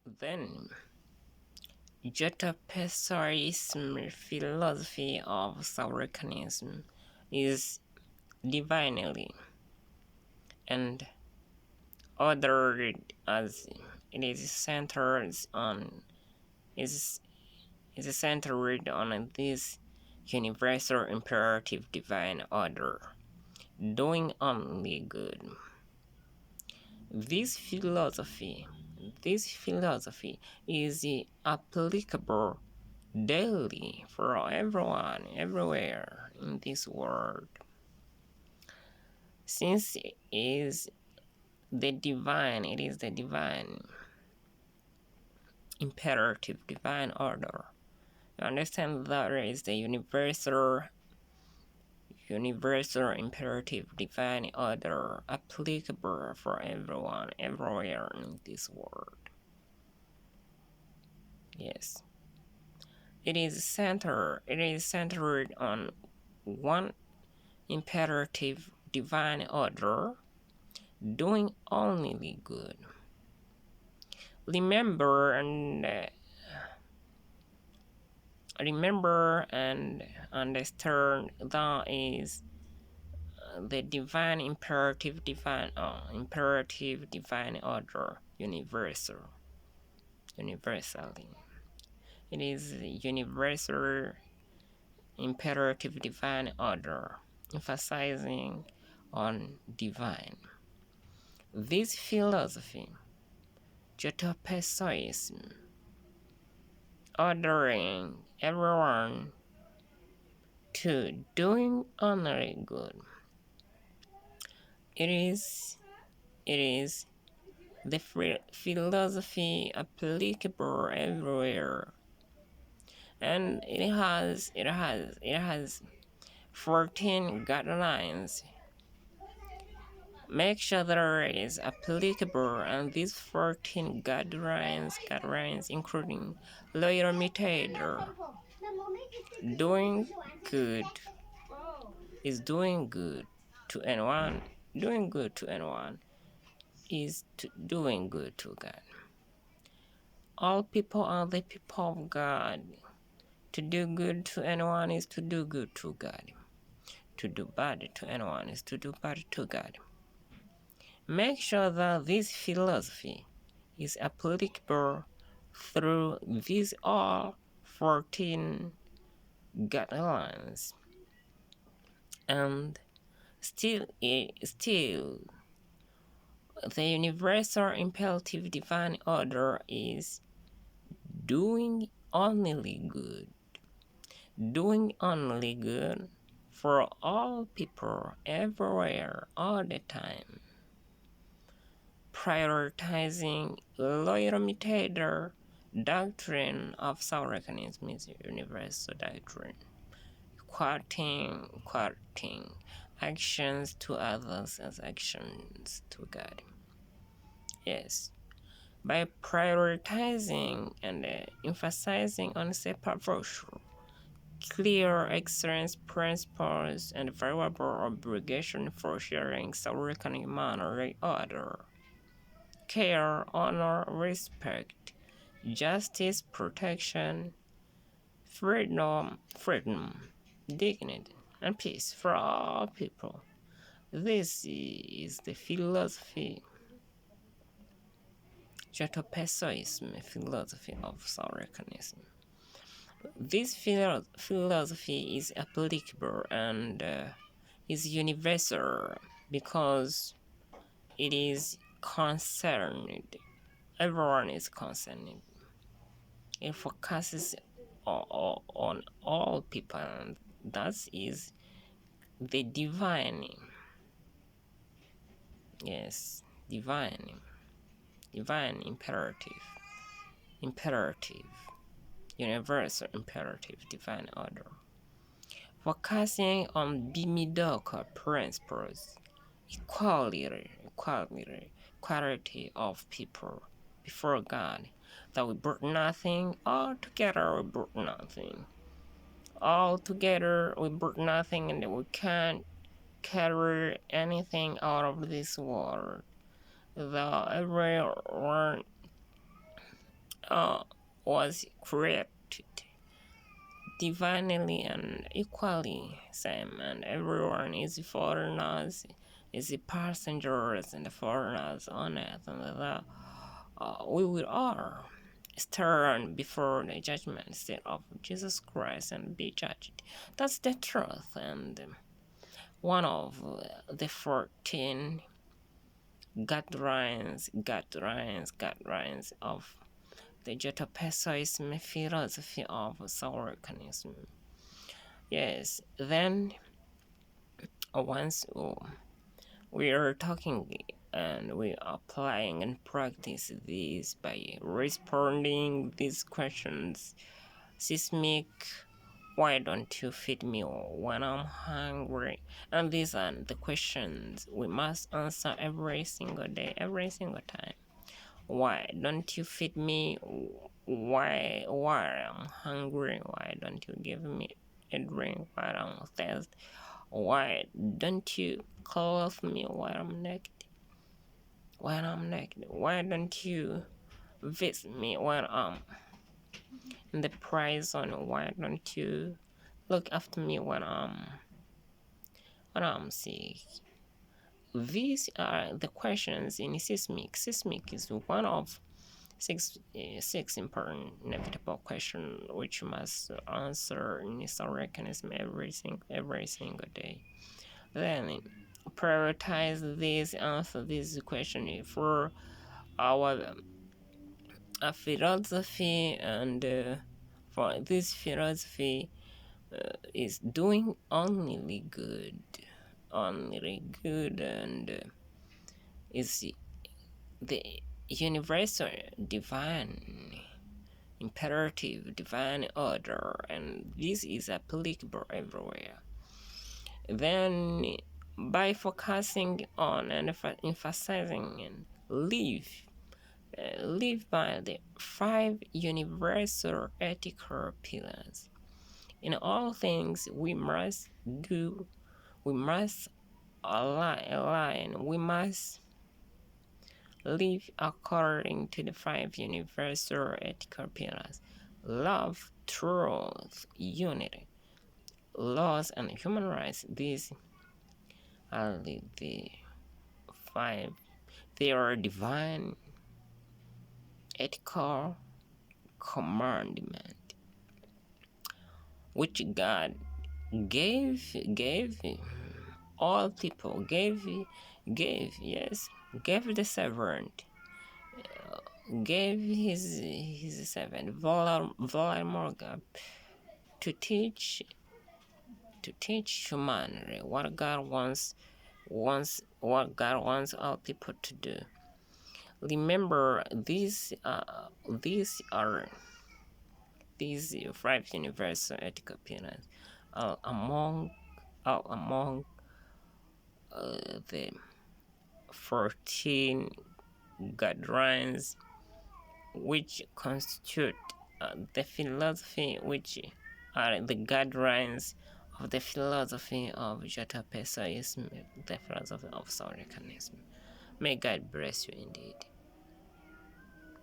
Then, JOTOPASSOISM philosophy of SAORECANISM is divinely and ordered as it is centered on this universal imperative divine order, doing only good. This philosophy is applicable daily for everyone, everywhere in this world, since it is the divine imperative divine order. You understand that there is the universal imperative divine order applicable for everyone, everywhere in this world. Yes. It is centered on one imperative divine order, doing only good. Remember and understand that is the divine imperative divine order universally. It is the universal imperative divine order, emphasizing on divine. This philosophy, JOTOPASSOISM, ordering everyone to doing only good. It is the philosophy applicable everywhere, and it has 14 guidelines. Make sure that it is applicable, and these 14 guidelines including loyal imitator, doing good is doing good to anyone, doing good to anyone is doing good to God. All people are the people of God. To do good to anyone is to do good to God. To do bad to anyone is to do bad to God. Make sure that this philosophy is applicable through these all 14 guidelines. And still, the universal imperative divine order is doing only good. Doing only good for all people, everywhere, all the time. Prioritizing loyal imitator doctrine of SAORECANISM is universal doctrine. Quoting actions to others as actions to God. Yes. By prioritizing and emphasizing on separate virtue, clear excellence principles, and variable obligation for sharing SAORECANISM manner order, care, honor, respect, justice, protection, freedom, dignity, and peace for all people. This is the philosophy, JOTOPASSOISM philosophy of SAORECANISM. This philosophy is applicable and is universal because it is concerned. Everyone is concerned. It focuses on all people, and that is the divine. Yes, divine imperative, universal imperative divine order, focusing on biblical principles, equality of people before God, that we brought nothing, all together we brought nothing. All together we brought nothing, and we can't carry anything out of this world. Everyone was created divinely and equally same, and everyone is foreigners, is the passengers and the foreigners on earth, and we will all stand before the judgment seat of Jesus Christ and be judged. That's the truth, and one of the 14 guidelines of the JOTOPASSOISM philosophy of SAORECANISM. Yes, then once we are talking and we are applying and practice this by responding these questions. Seismic, why don't you feed me when I'm hungry? And these are the questions we must answer every single day, every single time. Why don't you feed me? Why I'm hungry? Why don't you give me a drink while I'm thirsty? Why don't you clothe me while I'm naked? Why don't you visit me while I'm in the prison? Why don't you look after me when I'm sick? These are the questions in seismic. Seismic is one of six important inevitable questions which you must answer in SAORECANISM every single day. Then prioritize this, answer this question for our philosophy, and for this philosophy is doing only good, and is the universal divine imperative, divine order, and this is applicable everywhere. Then by focusing on and emphasizing and live by the 5 universal ethical pillars. In all things we must align, we must live according to the 5 universal ethical pillars: love, truth, unity, laws, and human rights. These are the 5. They are divine ethical commandment which God gave all people, gave the servant, gave his servant Volamorga to teach humanity what God wants all people to do. Remember, these are 5 universal ethical pillars among the 14 guidelines which constitute the philosophy, which are the guidelines of the philosophy of JOTOPASSOISM, the philosophy of SAORECANISM. May God bless you indeed.